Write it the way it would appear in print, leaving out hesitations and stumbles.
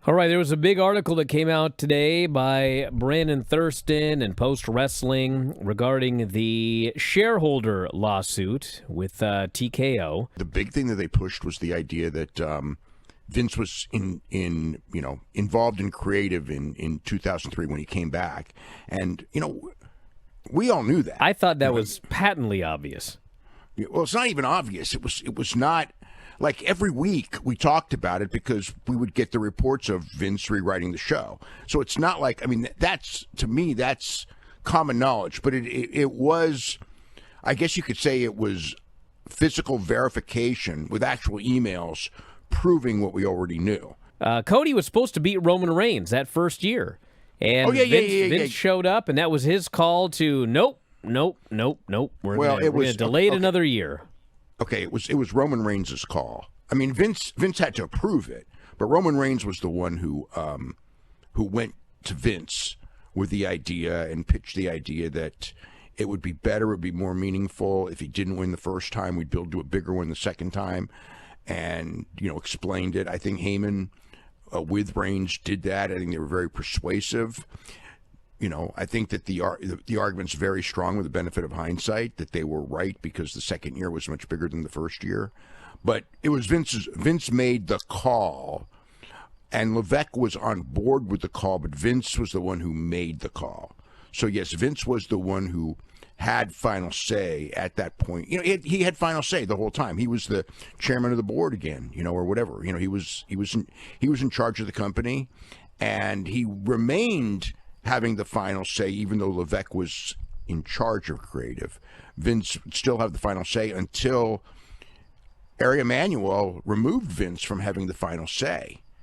All right, there was a big article that came out today by Brandon Thurston and Post Wrestling regarding the shareholder lawsuit with TKO. The big thing that they pushed was the idea that Vince was involved in creative in 2003 when he came back, and we all knew that. I thought that was patently obvious. Well, it's not even obvious. It was not. Like every week we talked about it because we would get the reports of Vince rewriting the show. So it's not like, that's, to me, that's common knowledge. But it was, I guess you could say it was physical verification with actual emails proving what we already knew. Cody was supposed to beat Roman Reigns that first year. And Vince showed up, and that was his call to, nope. We're going to delay it another year. Okay, it was Roman Reigns' call. Vince had to approve it, but Roman Reigns was the one who went to Vince with the idea and pitched the idea that it would be better, it would be more meaningful if he didn't win the first time. We'd build to a bigger one the second time, and explained it. I think Heyman with Reigns did that. I think they were very persuasive. I think that the argument's very strong with the benefit of hindsight that they were right because the second year was much bigger than the first year. But it was Vince made the call, and Levesque was on board with the call, but Vince was the one who made the call. So, yes, Vince was the one who had final say at that point. He had final say the whole time. He was the chairman of the board again, or whatever. He was in charge of the company, and he remained having the final say, even though Levesque was in charge of creative. Vince would still have the final say until Ari Emanuel removed Vince from having the final say.